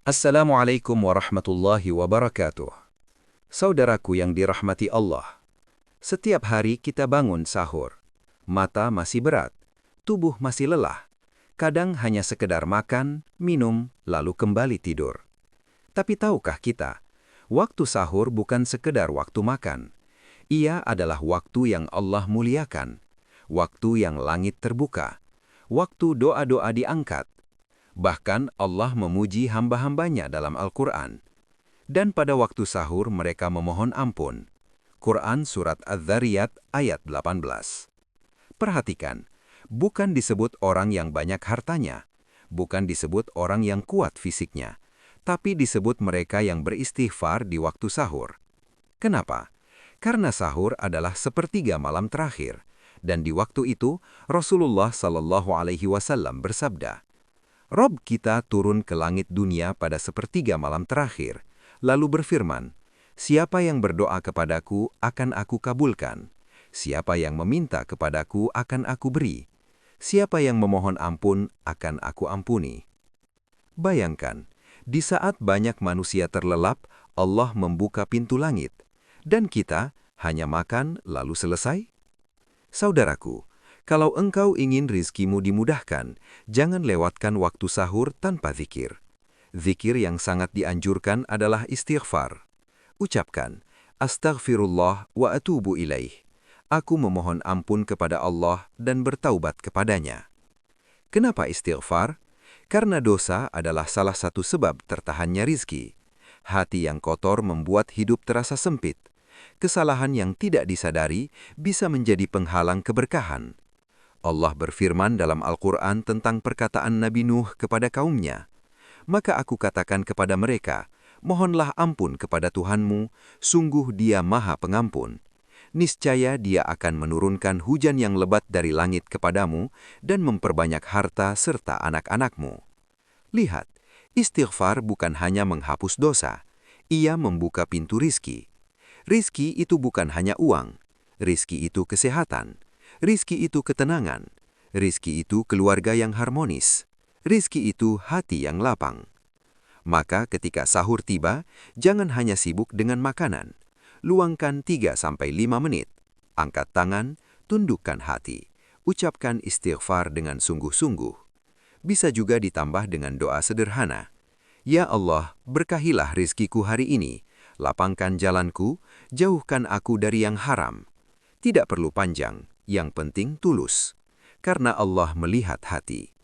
Assalamualaikum warahmatullahi wabarakatuh. Saudaraku yang dirahmati Allah, setiap hari kita bangun sahur. Mata masih berat, tubuh masih lelah. Kadang hanya sekedar makan, minum, lalu kembali tidur. Tapi tahukah kita, waktu sahur bukan sekedar waktu makan. Ia adalah waktu yang Allah muliakan, waktu yang langit terbuka, waktu doa-doa diangkat. Bahkan Allah memuji hamba-hambanya dalam Al-Quran. Dan pada waktu sahur mereka memohon ampun. Quran Surat Adz-Dzariyat ayat 18. Perhatikan, bukan disebut orang yang banyak hartanya, bukan disebut orang yang kuat fisiknya, tapi disebut mereka yang beristighfar di waktu sahur. Kenapa? Karena sahur adalah sepertiga malam terakhir, dan di waktu itu Rasulullah SAW bersabda, Rob kita turun ke langit dunia pada sepertiga malam terakhir, lalu berfirman, siapa yang berdoa kepadaku akan aku kabulkan, siapa yang meminta kepadaku akan aku beri, siapa yang memohon ampun akan aku ampuni. Bayangkan, di saat banyak manusia terlelap, Allah membuka pintu langit, dan kita hanya makan lalu selesai? Saudaraku, kalau engkau ingin rizkimu dimudahkan, jangan lewatkan waktu sahur tanpa zikir. Zikir yang sangat dianjurkan adalah istighfar. Ucapkan, Astaghfirullah wa atubu ilaih. Aku memohon ampun kepada Allah dan bertaubat kepadanya. Kenapa istighfar? Karena dosa adalah salah satu sebab tertahannya rizki. Hati yang kotor membuat hidup terasa sempit. Kesalahan yang tidak disadari bisa menjadi penghalang keberkahan. Allah berfirman dalam Al-Quran tentang perkataan Nabi Nuh kepada kaumnya. Maka aku katakan kepada mereka, mohonlah ampun kepada Tuhanmu, sungguh Dia Maha Pengampun. Niscaya Dia akan menurunkan hujan yang lebat dari langit kepadamu dan memperbanyak harta serta anak-anakmu. Lihat, istighfar bukan hanya menghapus dosa, ia membuka pintu rizki. Rizki itu bukan hanya uang, rizki itu kesehatan. Rizki itu ketenangan, rizki itu keluarga yang harmonis, rizki itu hati yang lapang. Maka ketika sahur tiba, jangan hanya sibuk dengan makanan. Luangkan 3-5 menit. Angkat tangan, tundukkan hati. Ucapkan istighfar dengan sungguh-sungguh. Bisa juga ditambah dengan doa sederhana. Ya Allah, berkahilah rizkiku hari ini. Lapangkan jalanku, jauhkan aku dari yang haram. Tidak perlu panjang. Yang penting tulus, karena Allah melihat hati.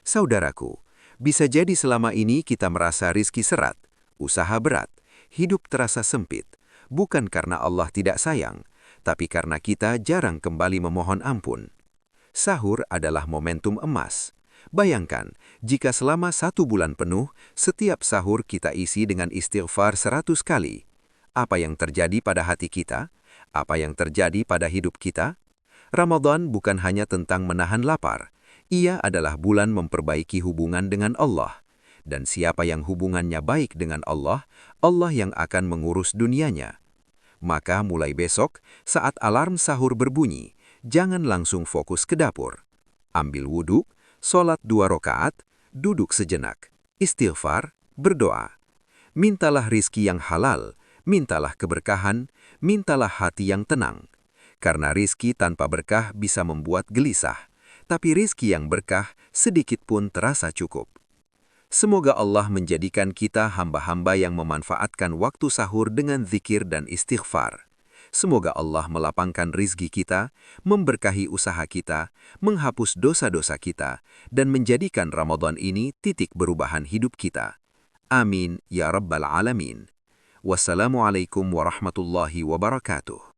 Saudaraku, bisa jadi selama ini kita merasa rizki serat, usaha berat, hidup terasa sempit, bukan karena Allah tidak sayang, tapi karena kita jarang kembali memohon ampun. Sahur adalah momentum emas. Bayangkan, jika selama 1 bulan penuh, setiap sahur kita isi dengan istighfar 100 kali. Apa yang terjadi pada hati kita? Apa yang terjadi pada hidup kita? Ramadan bukan hanya tentang menahan lapar, ia adalah bulan memperbaiki hubungan dengan Allah. Dan siapa yang hubungannya baik dengan Allah, Allah yang akan mengurus dunianya. Maka mulai besok, saat alarm sahur berbunyi, jangan langsung fokus ke dapur. Ambil wudhu, sholat 2 rakaat, duduk sejenak, istighfar, berdoa. Mintalah rizki yang halal, mintalah keberkahan, mintalah hati yang tenang. Karena rizki tanpa berkah bisa membuat gelisah, tapi rizki yang berkah sedikit pun terasa cukup. Semoga Allah menjadikan kita hamba-hamba yang memanfaatkan waktu sahur dengan zikir dan istighfar. Semoga Allah melapangkan rizki kita, memberkahi usaha kita, menghapus dosa-dosa kita, dan menjadikan Ramadan ini titik berubahan hidup kita. Amin ya Rabbal Alamin. Wassalamualaikum warahmatullahi wabarakatuh.